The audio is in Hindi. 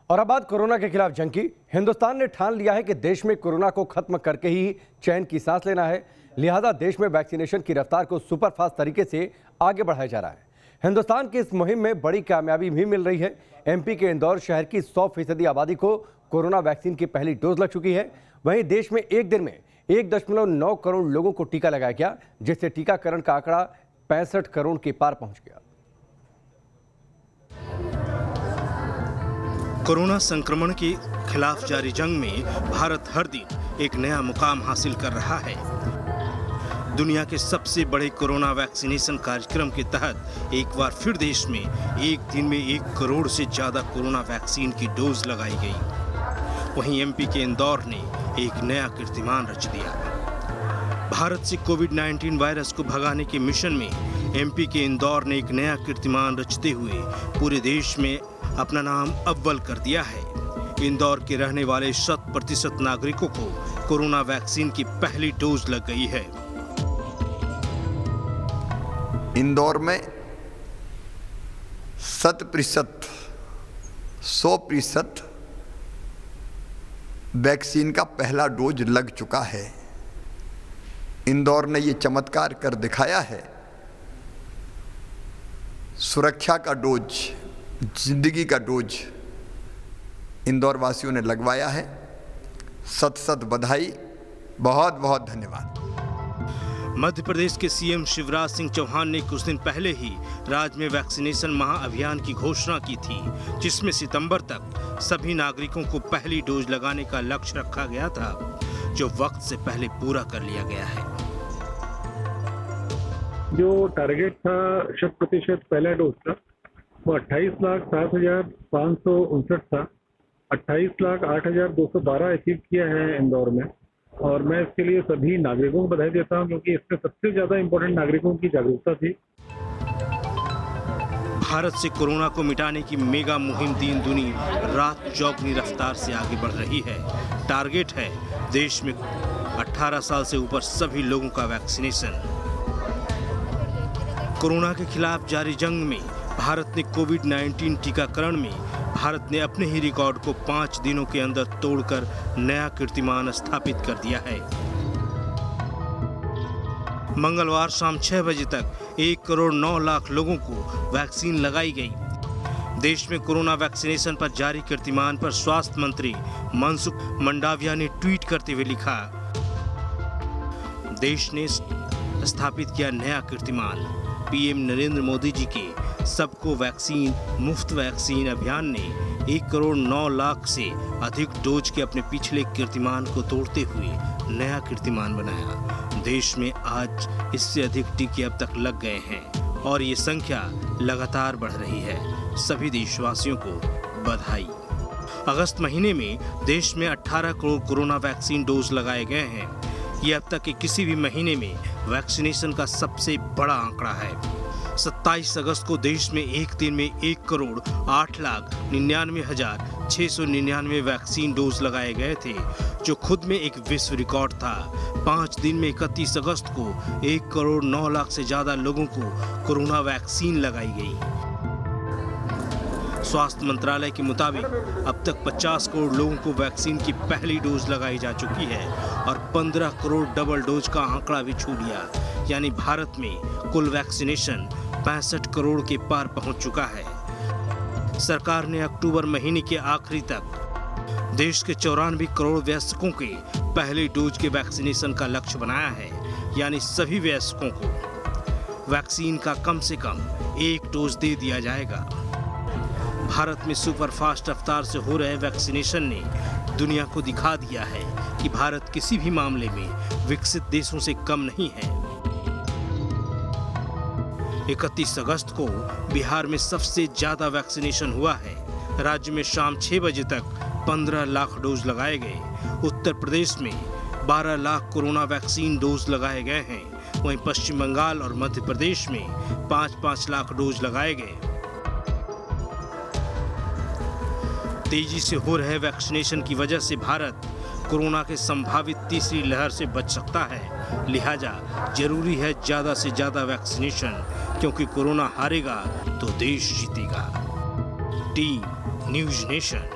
और अब बात कोरोना के खिलाफ जंग की। हिंदुस्तान ने ठान लिया है कि देश में कोरोना को खत्म करके ही चैन की सांस लेना है। लिहाजा देश में वैक्सीनेशन की रफ्तार को सुपरफास्ट तरीके से आगे बढ़ाया जा रहा है। हिंदुस्तान की इस मुहिम में बड़ी कामयाबी भी मिल रही है। एमपी के इंदौर शहर की 100% आबादी को कोरोना वैक्सीन की पहली डोज लग चुकी है। वहीं देश में एक दिन में 1.9 करोड़ लोगों को टीका लगाया गया, जिससे टीकाकरण का आंकड़ा 65 करोड़ के पार पहुंच गया। कोरोना संक्रमण के खिलाफ जारी जंग में भारत हर दिन एक नया मुकाम हासिल कर रहा है। दुनिया के सबसे बड़े कोरोना वैक्सीनेशन कार्यक्रम के तहत एक बार फिर देश में एक दिन में 1 करोड़ से ज्यादा कोरोना वैक्सीन की डोज लगाई गई। वहीं एमपी के इंदौर ने एक नया कीर्तिमान रच दिया। भारत से कोविड-19 वायरस को भगाने के मिशन में एमपी के इंदौर ने एक नया कीर्तिमान रचते हुए पूरे देश में अपना नाम अव्वल कर दिया है। इंदौर के रहने वाले 100% नागरिकों को कोरोना वैक्सीन की पहली डोज लग गई है। इंदौर में 100% वैक्सीन का पहला डोज लग चुका है। इंदौर ने ये चमत्कार कर दिखाया है। सुरक्षा का डोज, जिंदगी का डोज इंदौर वासियों ने लगवाया है। सत बधाई, बहुत बहुत धन्यवाद। मध्य प्रदेश के सीएम शिवराज सिंह चौहान ने कुछ दिन पहले ही राज्य में वैक्सीनेशन महाअभियान की घोषणा की थी, जिसमें सितंबर तक सभी नागरिकों को पहली डोज लगाने का लक्ष्य रखा गया था, जो वक्त से पहले पूरा कर लिया गया है। जो टारगेट था 100% पहला डोज का, वो 28,07,559 था। 28,08,212 अचीव किया है इंदौर में, और मैं इसके लिए सभी नागरिकों को बधाई देता हूं, क्योंकि इसमें सबसे ज्यादा इम्पोर्टेंट नागरिकों की जागरूकता थी। भारत से कोरोना को मिटाने की मेगा मुहिम दिन दुनी रात चौगनी रफ्तार से आगे बढ़ रही है। टारगेट है देश में 18 साल से ऊपर सभी लोगों का वैक्सीनेशन। कोरोना के खिलाफ जारी जंग में भारत ने कोविड-19 टीकाकरण में भारत ने अपने ही रिकॉर्ड को 5 दिनों के अंदर तोड़कर नया कीर्तिमान स्थापित कर दिया है। मंगलवार शाम 6 बजे तक 1,09,00,000 लोगों को वैक्सीन लगाई गई। देश में कोरोना वैक्सीनेशन पर जारी कीर्तिमान पर स्वास्थ्य मंत्री मनसुख मंडाविया ने ट्वीट करते हुए लिखा, देश ने स्थापित किया नया कीर्तिमान। पीएम नरेंद्र मोदी जी के सबको वैक्सीन मुफ्त वैक्सीन अभियान ने 1,09,00,000 से अधिक डोज के अपने पिछले कीर्तिमान को तोड़ते हुए नया कीर्तिमान बनाया। देश में आज इससे अधिक टीके अब तक लग गए हैं और ये संख्या लगातार बढ़ रही है। सभी देशवासियों को बधाई। अगस्त महीने में देश में 18 करोड़ कोरोना वैक्सीन डोज लगाए गए हैं। ये अब तक के किसी भी महीने में वैक्सीनेशन का सबसे बड़ा आंकड़ा है। 27 अगस्त को देश में एक दिन में 1,08,99,699 वैक्सीन डोज लगाए गए थे, जो खुद में एक विश्व रिकॉर्ड था। 5 दिन में 31 अगस्त को 1,09,00,000 से ज्यादा लोगों को कोरोना वैक्सीन लगाई गई। स्वास्थ्य मंत्रालय के मुताबिक अब तक 50 करोड़ लोगों को वैक्सीन की पहली डोज लगाई जा चुकी है और 15 करोड़ डबल डोज का आंकड़ा भी छू लिया। यानी भारत में कुल वैक्सीनेशन 65 करोड़ के पार पहुंच चुका है। सरकार ने अक्टूबर महीने के आखिरी तक देश के 94 करोड़ वयस्कों के पहले डोज के वैक्सीनेशन का लक्ष्य बनाया है। यानी सभी वयस्कों को वैक्सीन का कम से कम 1 डोज दे दिया जाएगा। भारत में सुपरफास्ट रफ्तार से हो रहे वैक्सीनेशन ने दुनिया को दिखा दिया है कि भारत किसी भी मामले में विकसित देशों से कम नहीं है। 31 अगस्त को बिहार में सबसे ज्यादा वैक्सीनेशन हुआ है। राज्य में शाम 6 बजे तक 15 लाख डोज लगाए गए। उत्तर प्रदेश में 12 लाख कोरोना वैक्सीन डोज लगाए गए हैं। वहीं पश्चिम बंगाल और मध्य प्रदेश में 5-5 लाख डोज लगाए गए। तेजी से हो रहे वैक्सीनेशन की वजह से भारत कोरोना के संभावित तीसरी लहर से बच सकता है। लिहाजा जरूरी है ज्यादा से ज्यादा वैक्सीनेशन, क्योंकि कोरोना हारेगा तो देश जीतेगा। Team news nation.